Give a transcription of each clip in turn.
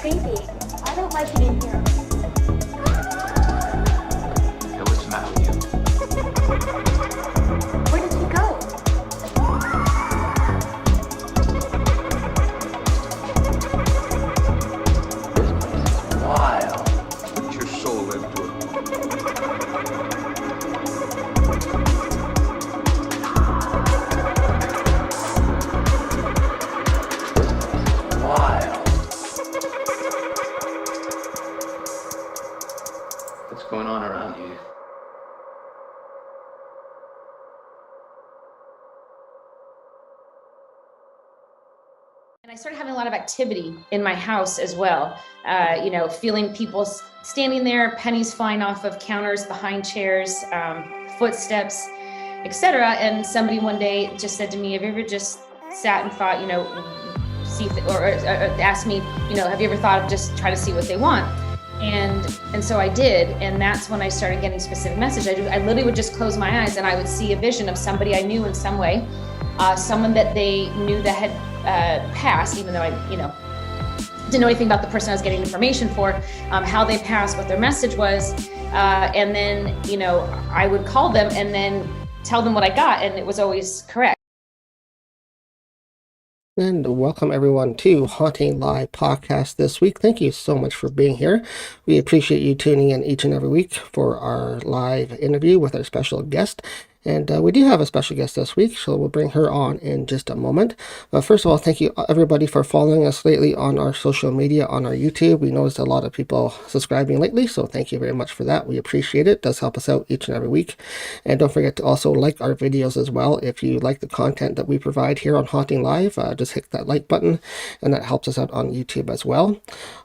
Baby, I don't like it in here. Hey, what's the matter with you? Where did he go? Wild. Put your soul into it. Wild. What's going on around you? And I started having a lot of activity in my house as well. Feeling people standing there, pennies flying off of counters, behind chairs, footsteps, etc. And somebody one day just said to me, "Have you ever just sat and thought, asked me, have you ever thought of just try to see what they want?" And so I did, and that's when I started getting specific messages. I literally would just close my eyes and I would see a vision of somebody I knew in some way, someone that they knew that had passed, even though I, didn't know anything about the person I was getting information for, how they passed, what their message was, and then, I would call them and then tell them what I got, and it was always correct. And welcome everyone to Haunting Live podcast this week. Thank you so much for being here. We appreciate you tuning in each and every week for our live interview with our special guest. And we do have a special guest this week, so we'll bring her on in just a moment. But first of all, thank you everybody for following us lately on our social media, on our YouTube. We noticed a lot of people subscribing lately, so thank you very much for that. We appreciate it. It does help us out each and every week. And don't forget to also like our videos as well. If you like the content that we provide here on Haunting Live, just hit that like button, and that helps us out on YouTube as well.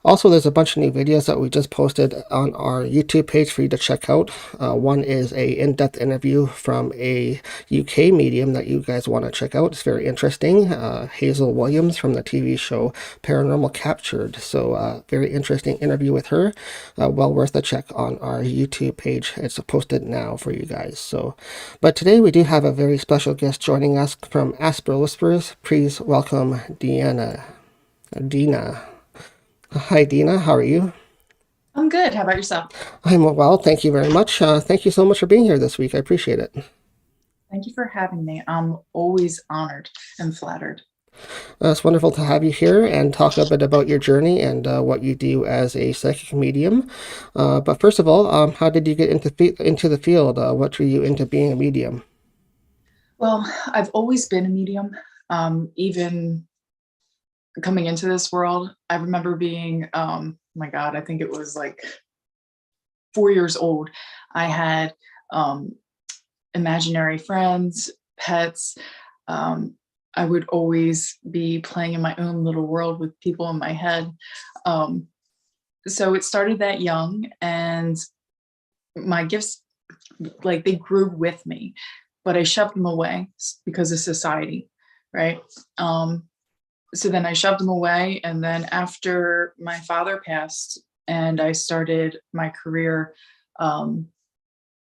Also, there's a bunch of new videos that we just posted on our YouTube page for you to check out. One is a in-depth interview from a UK medium that you guys want to check out. It's very interesting. Hazel Williams from the TV show Paranormal Captured. So very interesting interview with her. Well worth a check on our YouTube page. It's posted now for you guys. But today we do have a very special guest joining us from Astral Whispers. Please welcome Deena. Hi Deena, how are you? I'm good. How about yourself? I'm well, thank you very much. Thank you so much for being here this week. I appreciate it. Thank you for having me. I'm always honored and flattered. It's wonderful to have you here and talk a bit about your journey and what you do as a psychic medium. But first of all, how did you get into the field? What drew you into being a medium? Well, I've always been a medium. Even coming into this world, I remember being, my God, I think it was like 4 years old. I had imaginary friends, pets. I would always be playing in my own little world with people in my head. So it started that young, and my gifts, like, they grew with me, but I shoved them away because of society, right? So then I shoved them away, and then after my father passed and I started my career,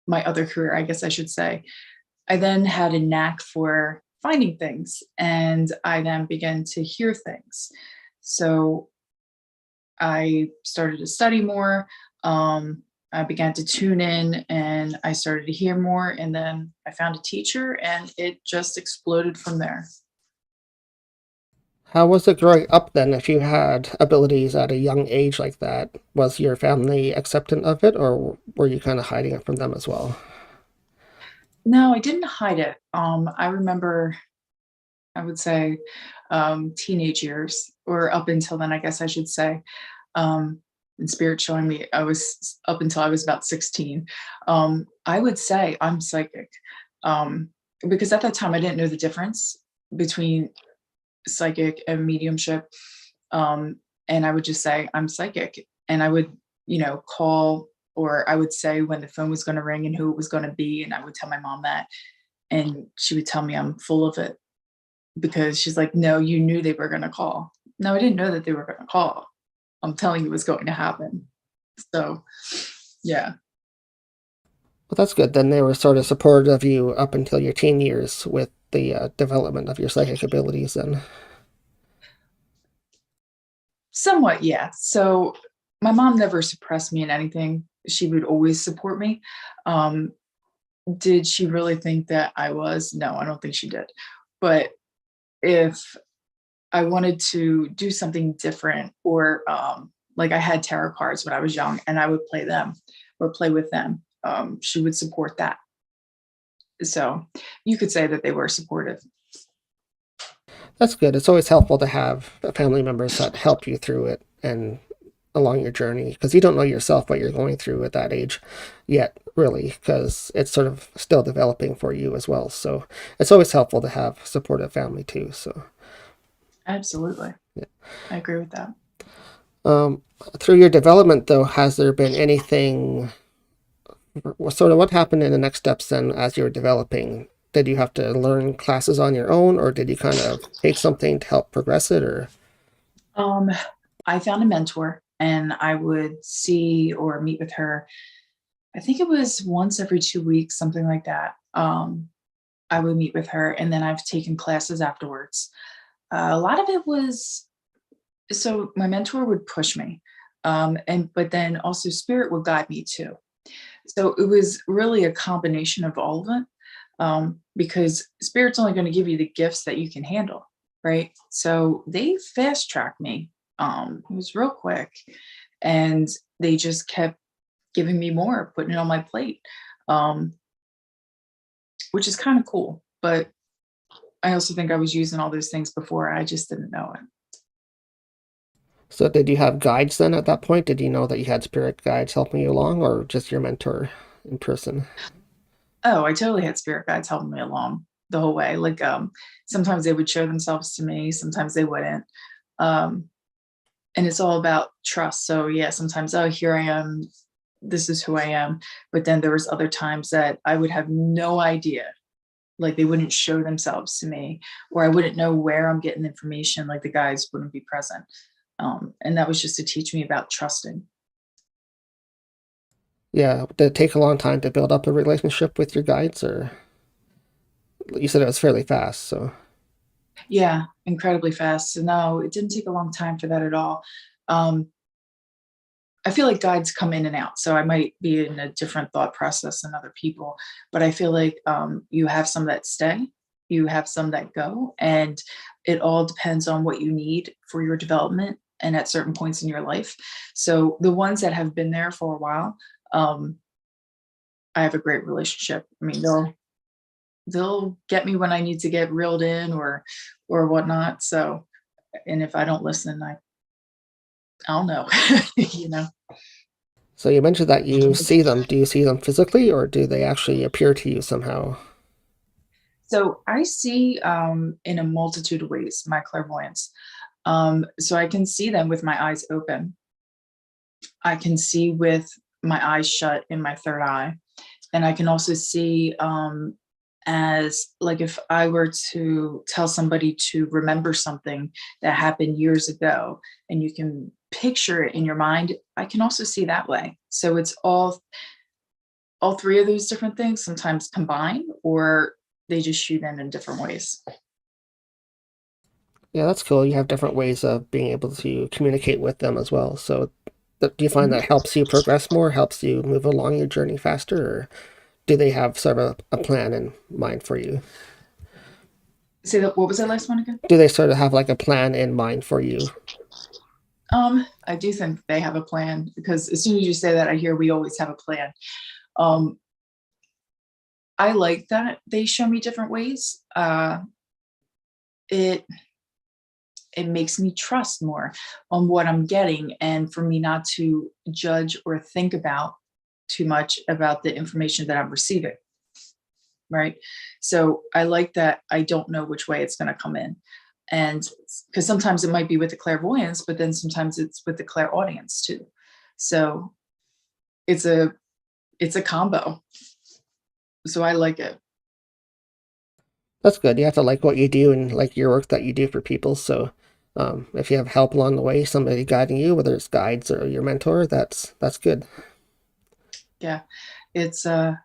my other career, I guess I should say, I then had a knack for finding things, and I then began to hear things. So I started to study more. I began to tune in, and I started to hear more, and then I found a teacher, and it just exploded from there. How was it growing up then if you had abilities at a young age like that? Was your family acceptant of it, or were you kind of hiding it from them as well? No, I didn't hide it. I remember, I would say, teenage years, or up until then, I guess I should say, in spirit showing me up until I was about 16. I would say I'm psychic, because at that time I didn't know the difference between psychic and mediumship. And I would just say I'm psychic, and I would, call, or I would say when the phone was going to ring and who it was going to be, and I would tell my mom that, and she would tell me I'm full of it, because she's like, "No, you knew they were going to call." No, I didn't know that they were going to call. I'm telling you it was going to happen. So yeah. Well, that's good. Then they were sort of supportive of you up until your teen years with the development of your psychic abilities then. Somewhat, yeah. So my mom never suppressed me in anything. She would always support me. Um, did she really think that I was? No, I don't think she did. But if I wanted to do something different, or like I had tarot cards when I was young and I would play them or play with them, she would support that. So you could say that they were supportive. That's good. It's always helpful to have family members that help you through it and along your journey, because you don't know yourself what you're going through at that age yet, really, because it's sort of still developing for you as well. So it's always helpful to have supportive family too. So Absolutely. Yeah. I agree with that. through your development, though, has there been anything, sort of what happened in the next steps then as you were developing? Did you have to learn classes on your own, or did you kind of take something to help progress it, or? Um, I found a mentor and I would see or meet with her. I think it was once every 2 weeks, something like that. I would meet with her, and then I've taken classes afterwards. A lot of it was, so my mentor would push me, and but then also spirit would guide me too. So it was really a combination of all of it, because spirit's only going to give you the gifts that you can handle, right? So they fast tracked me. It was real quick, and they just kept giving me more, putting it on my plate, um, which is kind of cool. But I also think I was using all those things before. I just didn't know it. So did you have guides then at that point? Did you know that you had spirit guides helping you along, or just your mentor in person? Oh, I totally had spirit guides helping me along the whole way. Like, sometimes they would show themselves to me, sometimes they wouldn't. Um, and it's all about trust. So yeah, sometimes, oh, here I am, this is who I am. But then there was other times that I would have no idea. Like they wouldn't show themselves to me, or I wouldn't know where I'm getting information. Like the guides wouldn't be present. And that was just to teach me about trusting. Yeah, did it take a long time to build up a relationship with your guides, or you said it was fairly fast, so. Yeah, incredibly fast. So no, it didn't take a long time for that at all. Um, I feel like guides come in and out. So I might be in a different thought process than other people, but I feel like you have some that stay, you have some that go, and it all depends on what you need for your development and at certain points in your life. So the ones that have been there for a while, um, I have a great relationship. I mean, they'll get me when I need to get reeled in or whatnot. So, and if I don't listen, I'll know, you know. So you mentioned that you see them. Do you see them physically, or do they actually appear to you somehow? So I see in a multitude of ways my clairvoyance. So I can see them with my eyes open. I can see with my eyes shut in my third eye. And I can also see as like if I were to tell somebody to remember something that happened years ago and you can picture it in your mind, I can also see that way. So it's all three of those different things sometimes combine, or they just shoot in different ways. Yeah, that's cool. You have different ways of being able to communicate with them as well. So do you find that helps you progress more, helps you move along your journey faster, or do they have sort of a plan in mind for you? Say that, what was that last one again? Do they sort of have like a plan in mind for you? I do think they have a plan, because as soon as you say that, I hear we always have a plan. Um, I like that they show me different ways. It makes me trust more on what I'm getting, and for me not to judge or think about too much about the information that I'm receiving. Right. So I like that I don't know which way it's going to come in. And because sometimes it might be with the clairvoyance, but then sometimes it's with the clairaudience too. So it's a combo. So I like it. That's good. You have to like what you do and like your work that you do for people. So if you have help along the way, somebody guiding you, whether it's guides or your mentor, that's good. Yeah. It's I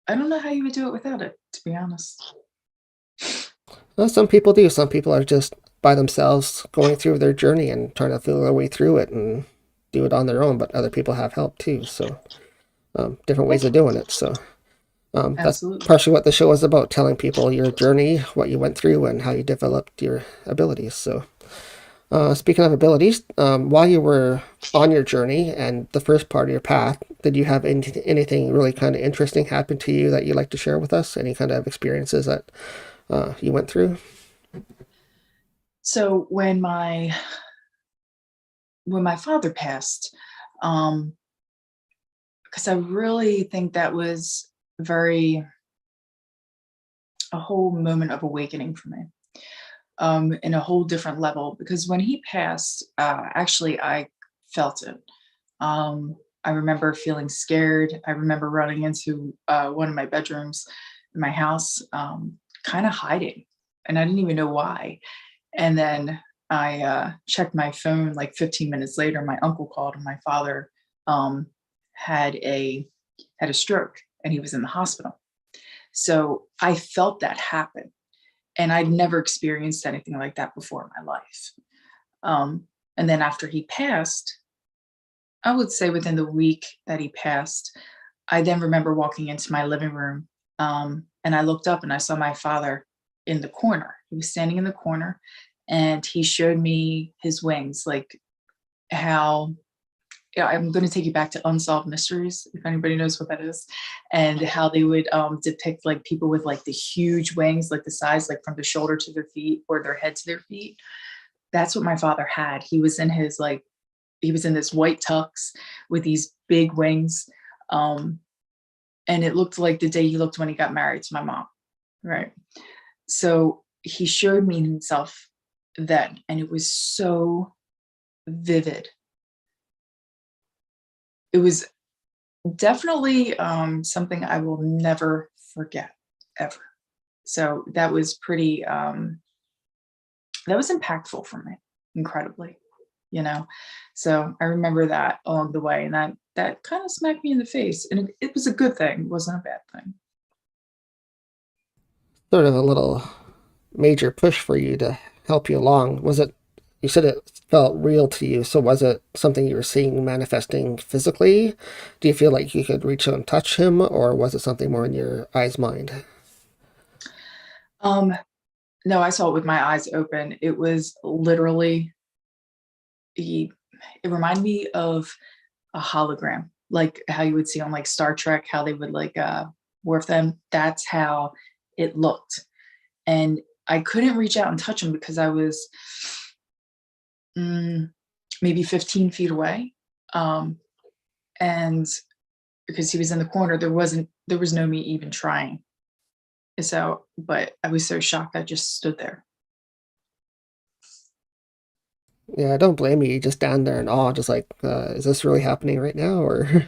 don't know how you would do it without it, to be honest. Well, some people do. Some people are just by themselves going through their journey and trying to feel their way through it and do it on their own, but other people have help too. So different ways of doing it. So that's Absolutely. partially what the show is about, telling people your journey, what you went through, and how you developed your abilities. So speaking of abilities, while you were on your journey and the first part of your path, did you have anything really kind of interesting happen to you that you'd like to share with us? Any kind of experiences that you went through? So when my father passed, because I really think that was a whole moment of awakening for me, in a whole different level. Because when he passed, actually, I felt it. I remember feeling scared. I remember running into one of my bedrooms in my house, kind of hiding, and I didn't even know why. And then I checked my phone like 15 minutes later. My uncle called, and my father had a stroke, and he was in the hospital. So I felt that happen, and I'd never experienced anything like that before in my life. And then after he passed, I would say within the week that he passed, I then remember walking into my living room, and I looked up and I saw my father in the corner. He was standing in the corner, and he showed me his wings, like how, yeah, I'm going to take you back to Unsolved Mysteries, if anybody knows what that is, and how they would depict like people with like the huge wings, like the size, like from the shoulder to their feet or their head to their feet. That's what my father had. He was in this white tux with these big wings. And it looked like the day he looked when he got married to my mom. Right. So he showed me himself then, and it was so vivid. It was definitely something I will never forget, ever. So that was pretty, that was impactful for me, incredibly, you know. So I remember that along the way, and that kind of smacked me in the face, and it was a good thing. It wasn't a bad thing. Sort of a little major push for you to help you along. Was it, you said it felt real to you, so was it something you were seeing manifesting physically? Do you feel like you could reach out and touch him, or was it something more in your eyes mind? No, I saw it with my eyes open. It was literally, it reminded me of a hologram, like how you would see on like Star Trek, how they would like morph them. That's how it looked. And I couldn't reach out and touch him because I was maybe 15 feet away. And because he was in the corner, there was no me even trying. So, but I was so shocked, I just stood there. Yeah, I don't blame you. You just stand there in awe, just like, is this really happening right now? Or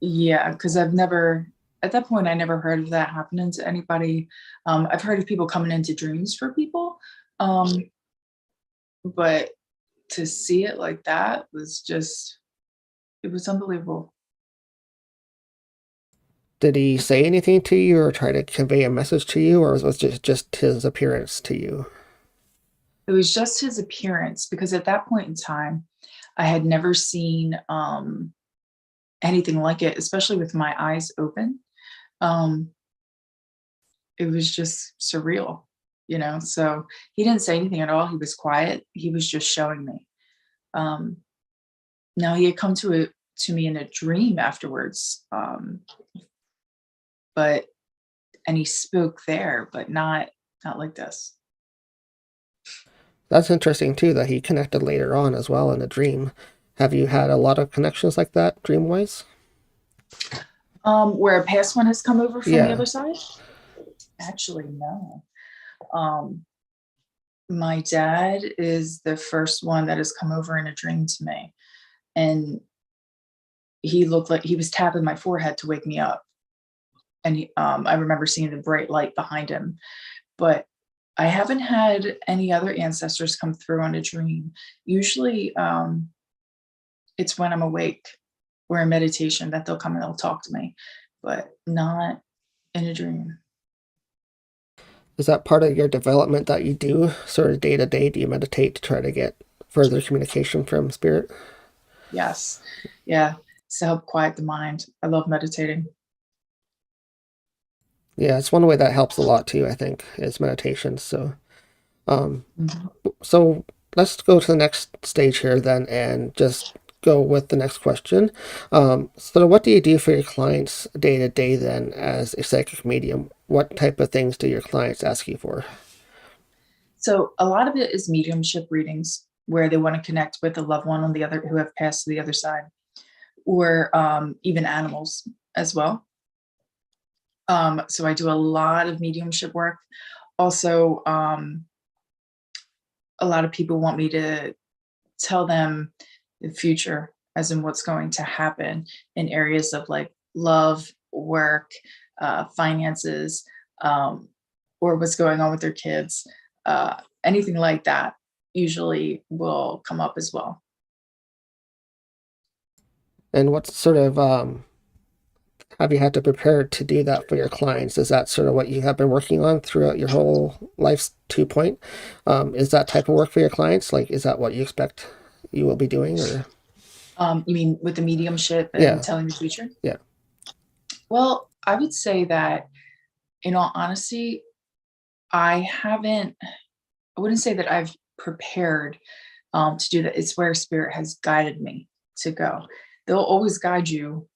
Yeah, because at that point, I never heard of that happening to anybody. I've heard of people coming into dreams for people. But to see it like that was just, it was unbelievable. did he say anything to you or try to convey a message to you, or was it just his appearance to you? It was just his appearance, because at that point in time, I had never seen anything like it, especially with my eyes open. It was just surreal, you know? So he didn't say anything at all. He was quiet. He was just showing me. Now he had come to me in a dream afterwards. And he spoke there, but not like this. That's interesting too, that he connected later on as well in a dream. Have you had a lot of connections like that, dream-wise? Where a past one has come over from the Yeah. other side? Actually, no. My dad is the first one that has come over in a dream to me. And he looked like he was tapping my forehead to wake me up. And I remember seeing the bright light behind him. But I haven't had any other ancestors come through on a dream. Usually it's when I'm awake or in meditation that they'll come and they'll talk to me, but not in a dream. Is that part of your development that you do sort of day to day? Do you meditate to try to get further communication from spirit? Yes. Yeah. It's to help quiet the mind. I love meditating. Yeah, it's one way that helps a lot too, I think, is meditation. Um, Mhm. so let's go to the next stage here then and just go with the next question. So what do you do for your clients day to day then as a psychic medium? What type of things do your clients ask you for? So a lot of it is mediumship readings where they want to connect with a loved one on the other who have passed to the other side, or even animals as well. So I do a lot of mediumship work. Also, a lot of people want me to tell them the future, as in what's going to happen in areas of like love, work, finances, or what's going on with their kids. Anything like that usually will come up as well. And what sort of have you had to prepare to do that for your clients? Is that sort of what you have been working on throughout your whole life's 2 point? Is that type of work for your clients? Like, is that what you expect you will be doing? Or You mean with the mediumship and yeah, telling the future? yeah, Well, I would say that in all honesty, I wouldn't say that I've prepared to do that. It's where spirit has guided me to go. They'll always guide you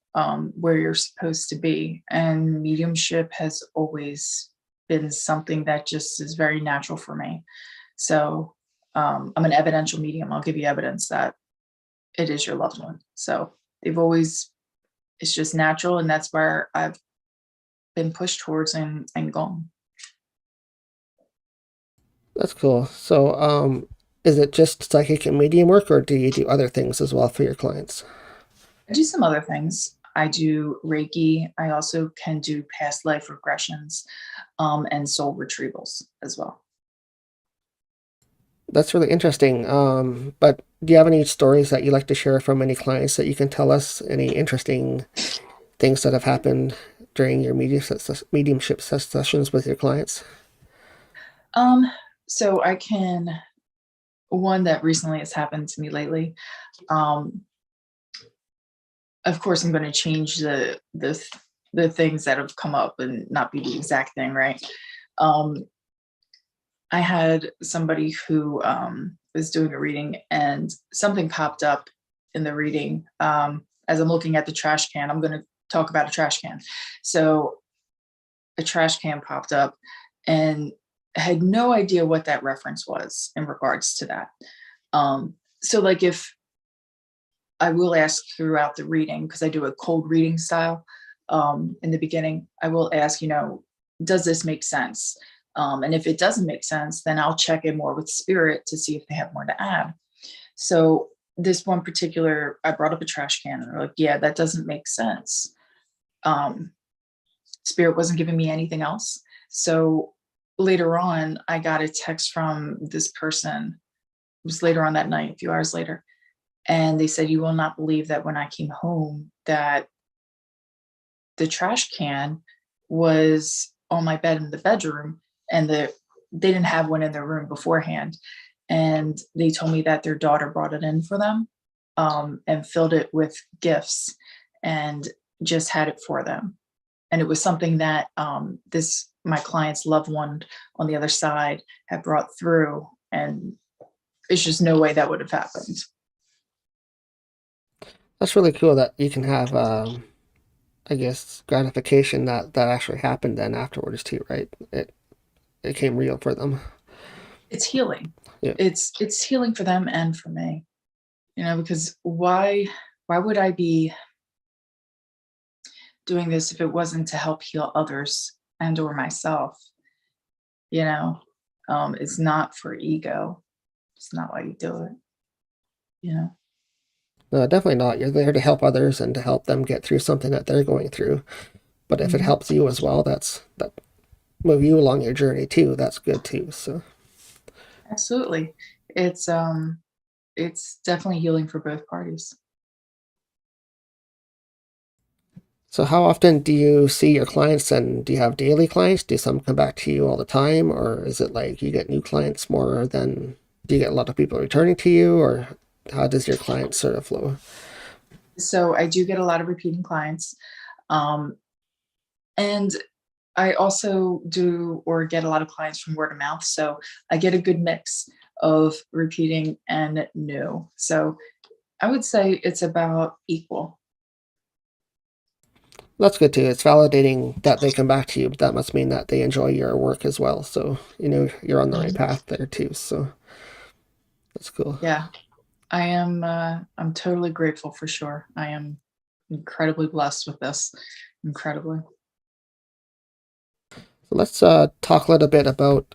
where you're supposed to be. And mediumship has always been something that just is very natural for me. So I'm an evidential medium. I'll give you evidence that it is your loved one. So it's just natural. And that's where I've been pushed towards and gone. that's cool. So, is it just psychic and medium work, or do you do other things as well for your clients? I do some other things. I do Reiki. I also can do past life regressions and soul retrievals as well. That's really interesting. But do you have any stories that you like to share from any clients that you can tell us? Any interesting things that have happened during your mediumship sessions with your clients? Um, so I can one that recently has happened to me lately. Um, of course, I'm going to change the things that have come up and not be the exact thing, right? Um, I had somebody who was doing a reading, and something popped up in the reading. As I'm looking at the trash can, I'm going to talk about a trash can. So a trash can popped up, and I had no idea what that reference was in regards to that. So like if I will ask throughout the reading, because I do a cold reading style in the beginning, I will ask, does this make sense? And if it doesn't make sense, then I'll check in more with spirit to see if they have more to add. So this one particular, I brought up a trash can, and they're like, yeah, that doesn't make sense. Spirit wasn't giving me anything else. So later on, I got a text from this person. It was later on that night, a few hours later. And they said, you will not believe that when I came home, that the trash can was on my bed in the bedroom, and they didn't have one in their room beforehand. And they told me that their daughter brought it in for them and filled it with gifts and just had it for them. And it was something that my client's loved one on the other side had brought through. And it's just no way that would have happened. That's really cool that you can have, I guess, gratification that actually happened then afterwards too, right? It came real for them. It's healing. Yeah. It's healing for them and for me. Because why would I be doing this if it wasn't to help heal others and or myself? It's not for ego. It's not why you do it. No, definitely not. You're there to help others and to help them get through something that they're going through. But if it helps you as well, that move you along your journey too. That's good too. So Absolutely. It's definitely healing for both parties. So how often do you see your clients, and do you have daily clients? Do some come back to you all the time, or is it like you get new clients more than, do you get a lot of people returning to you, or how does your clients sort of flow? So I do get a lot of repeating clients. And I also do or get a lot of clients from word of mouth. So I get a good mix of repeating and new. So I would say it's about equal. That's good too. It's validating that they come back to you, but that must mean that they enjoy your work as well. So, you're on the right path there too. So that's cool. Yeah, I am. I'm totally grateful for sure. I am incredibly blessed with this. Incredibly. Let's talk a little bit about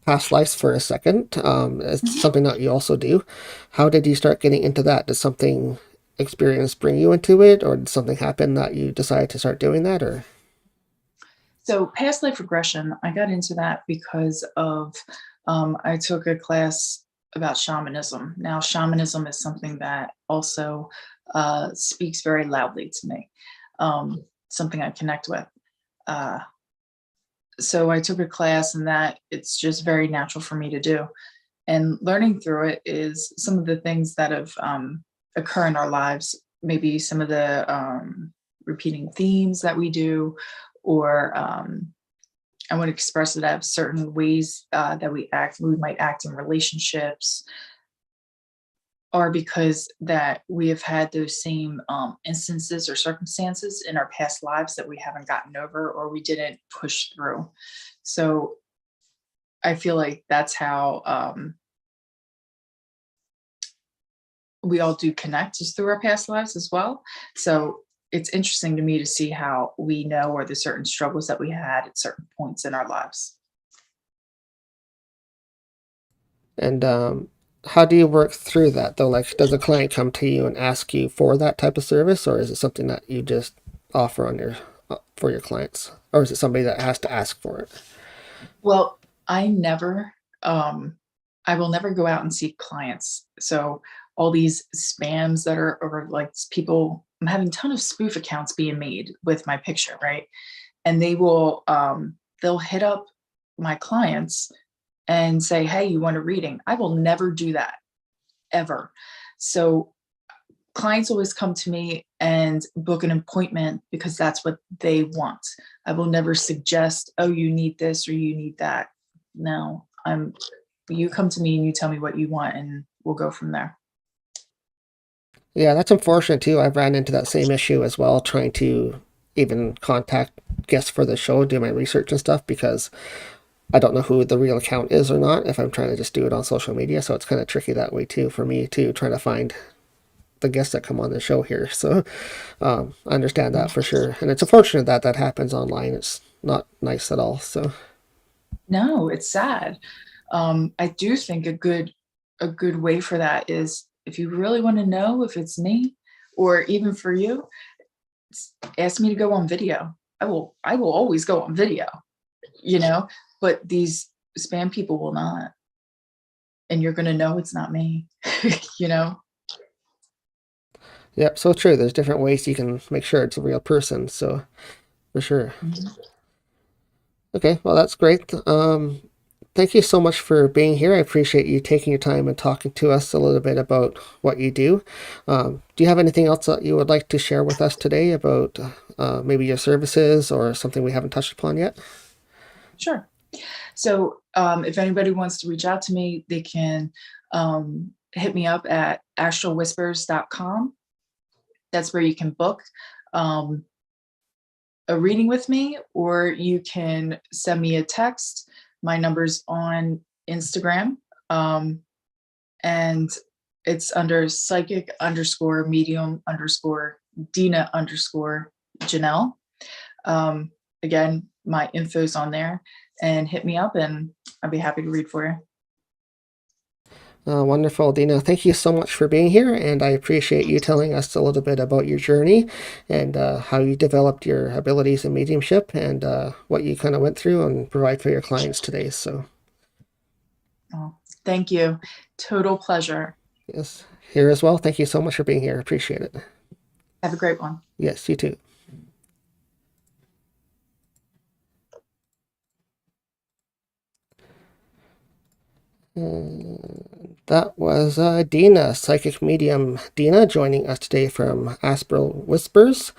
past lives for a second. It's something that you also do. How did you start getting into that? Did something experience bring you into it, or did something happen that you decided to start doing that? Or So past life regression, I got into that because of I took a class about shamanism. Now, shamanism is something that also speaks very loudly to me, something I connect with. Uh, so I took a class, and that it's just very natural for me to do. And learning through it is some of the things that have occur in our lives, maybe some of the repeating themes that we do, or I want to express it as certain ways that we might act in relationships, or because that we have had those same instances or circumstances in our past lives that we haven't gotten over or we didn't push through. So I feel like that's how we all do connect, is through our past lives as well. So it's interesting to me to see how we know, or the certain struggles that we had at certain points in our lives. and how do you work through that though? Like, does a client come to you and ask you for that type of service, or is it something that you just offer on your for your clients, or is it somebody that has to ask for it? Well, I will never go out and seek clients. So all these spams that are, or like people, I'm having a ton of spoof accounts being made with my picture, right? And they'll hit up my clients and say, hey, you want a reading? I will never do that, ever. So clients always come to me and book an appointment because that's what they want. I will never suggest, oh, you need this or you need that. No, you come to me and you tell me what you want, and we'll go from there. Yeah, that's unfortunate too. I've ran into that same issue as well, trying to even contact guests for the show, do my research and stuff, because I don't know who the real account is or not if I'm trying to just do it on social media. So it's kind of tricky that way too for me too, trying to find the guests that come on the show here. So I understand that for sure. And it's unfortunate that that happens online. It's not nice at all. So No, it's sad. I do think a good way for that is, if you really want to know if it's me, or even for you, ask me to go on video. I will always go on video, but these spam people will not. And you're going to know it's not me, you know? yep, so true. There's different ways you can make sure it's a real person. So for sure. Mhm. Okay, well, that's great. Thank you so much for being here. I appreciate you taking your time and talking to us a little bit about what you do. Do you have anything else that you would like to share with us today about maybe your services or something we haven't touched upon yet? Sure. So if anybody wants to reach out to me, they can hit me up at astralwhispers.com. That's where you can book a reading with me, or you can send me a text. My number's on Instagram, and it's under psychic_medium_Deena_Janelle. Again, my info's on there, and hit me up and I'd be happy to read for you. Wonderful, Deena. Thank you so much for being here, and I appreciate you telling us a little bit about your journey and how you developed your abilities in mediumship and what you kind of went through and provide for your clients today. So, Oh, thank you. Total pleasure. yes, here as well. Thank you so much for being here. Appreciate it. Have a great one. Yes, you too. That was Deena, psychic medium Deena, joining us today from Astral Whispers.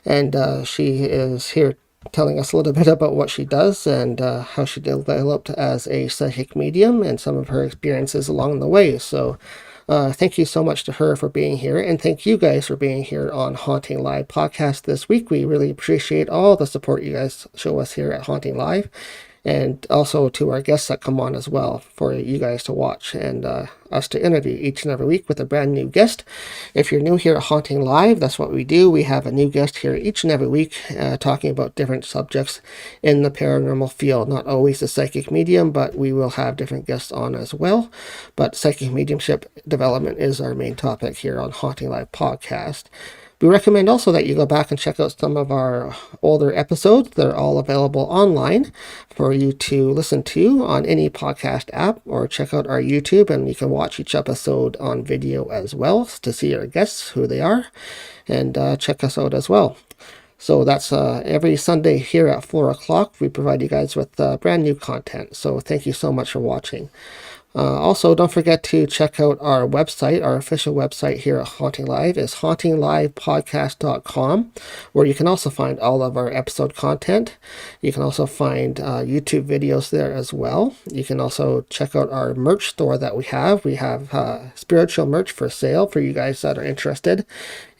And she is here telling us a little bit about what she does and how she developed as a psychic medium and some of her experiences along the way. So thank you so much to her for being here, and thank you guys for being here on Haunting Live podcast this week. We really appreciate all the support you guys show us here at Haunting Live, and also to our guests that come on as well for you guys to watch and us to interview each and every week with a brand new guest. If you're new here at Haunting Live, that's what we do. We have a new guest here each and every week talking about different subjects in the paranormal field. Not always the psychic medium, but we will have different guests on as well. But psychic mediumship development is our main topic here on Haunting Live podcast. We recommend also that you go back and check out some of our older episodes. They're all available online for you to listen to on any podcast app, or check out our YouTube, and you can watch each episode on video as well to see our guests, who they are, and check us out as well. So that's every Sunday here at 4 o'clock. We provide you guys with brand new content. So thank you so much for watching. Also, don't forget to check out our website. Our official website here at Haunting Live is HauntingLivePodcast.com, where you can also find all of our episode content. You can also find YouTube videos there as well. You can also check out our merch store that we have. We have spiritual merch for sale for you guys that are interested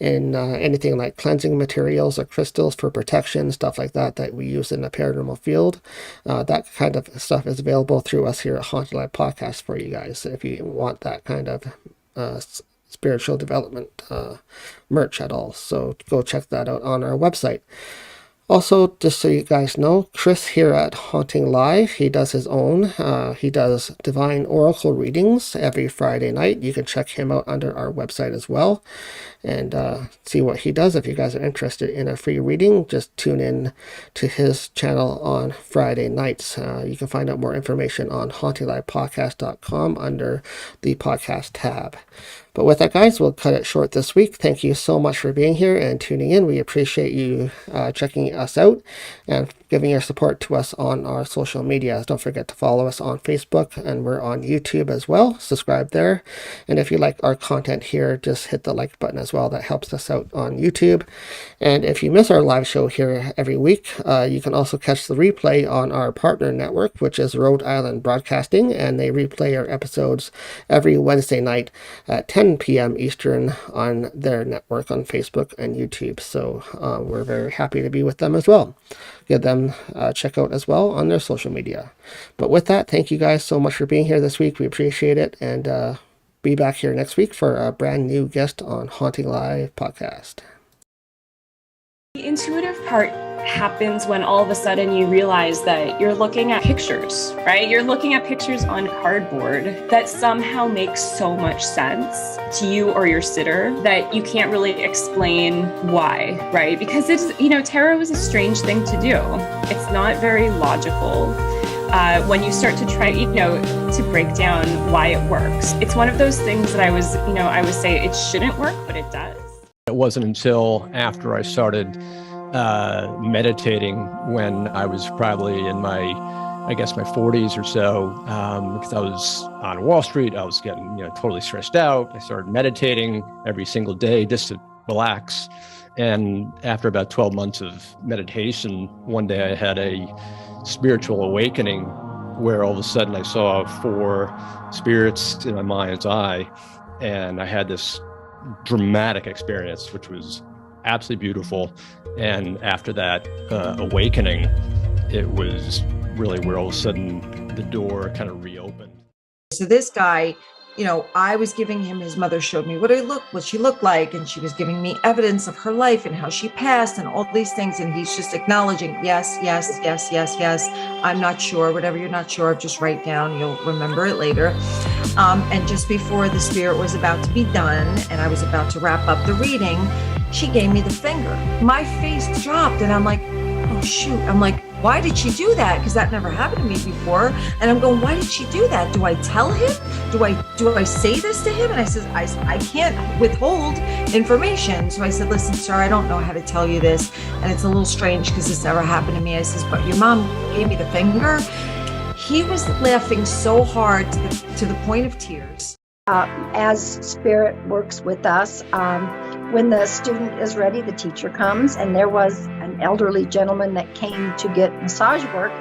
in anything like cleansing materials or crystals for protection, stuff like that that we use in the paranormal field. That kind of stuff is available through us here at Haunting Live Podcast for you guys if you want that kind of spiritual development merch at all. So go check that out on our website. Also, just so you guys know, Chris here at Haunting Live, he does his own. He does divine oracle readings every Friday night. You can check him out under our website as well and see what he does. If you guys are interested in a free reading, just tune in to his channel on Friday nights. You can find out more information on HauntingLivePodcast.com under the podcast tab. But with that, guys, we'll cut it short this week. Thank you so much for being here and tuning in. We appreciate you checking us out and giving your support to us on our social media. Don't forget to follow us on Facebook, and we're on YouTube as well. Subscribe there. And if you like our content here, just hit the like button as well. That helps us out on YouTube. And if you miss our live show here every week, you can also catch the replay on our partner network, which is Rhode Island Broadcasting, and they replay our episodes every Wednesday night at 10 p.m. Eastern on their network on Facebook and YouTube. So we're very happy to be with them as well. Give them a check out as well on their social media. But with that, thank you guys so much for being here this week. We appreciate it, and be back here next week for a brand new guest on Haunting Live podcast. The intuitive part happens when all of a sudden you realize that you're looking at pictures, right? You're looking at pictures on cardboard that somehow make so much sense to you or your sitter that you can't really explain why, right? Because it's, tarot is a strange thing to do. It's not very logical. When you start to try, to break down why it works. It's one of those things that I would say it shouldn't work, but it does. It wasn't until after I started meditating when I was probably in my 40s or so, because I was on Wall Street. I was getting, totally stressed out. I started meditating every single day just to relax. And after about 12 months of meditation, one day I had a spiritual awakening where all of a sudden I saw 4 spirits in my mind's eye, and I had this dramatic experience, which was absolutely beautiful. And after that awakening, it was really where all of a sudden the door kind of reopened. So this guy, I was giving him, his mother showed me what she looked like, and she was giving me evidence of her life and how she passed and all these things, and he's just acknowledging, yes, I'm not sure, whatever you're not sure of, just write down, you'll remember it later. And just before the spirit was about to be done and I was about to wrap up the reading, she gave me the finger. My face dropped, and I'm like, oh shoot. I'm like, why did she do that? Because that never happened to me before. And I'm going, why did she do that? Do I tell him? Do I say this to him? And I said, I can't withhold information. So I said, listen, sir, I don't know how to tell you this. And it's a little strange because this never happened to me. I says, but your mom gave me the finger. he was laughing so hard to the point of tears. As spirit works with us, when the student is ready, the teacher comes, and there was an elderly gentleman that came to get massage work.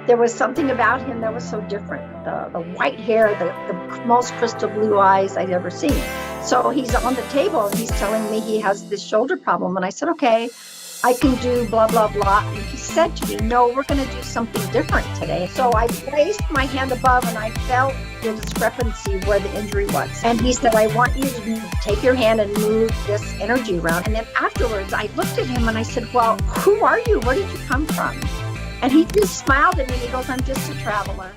There was something about him that was so different. The white hair, the most crystal blue eyes I'd ever seen. So he's on the table and he's telling me he has this shoulder problem. And I said, okay, I can do blah, blah, blah. And he said to me, no, we're going to do something different today. So I placed my hand above and I felt the discrepancy where the injury was. And he said, I want you to take your hand and move this energy around. And then afterwards, I looked at him and I said, well, who are you? Where did you come from? And he just smiled at me and he goes, I'm just a traveler.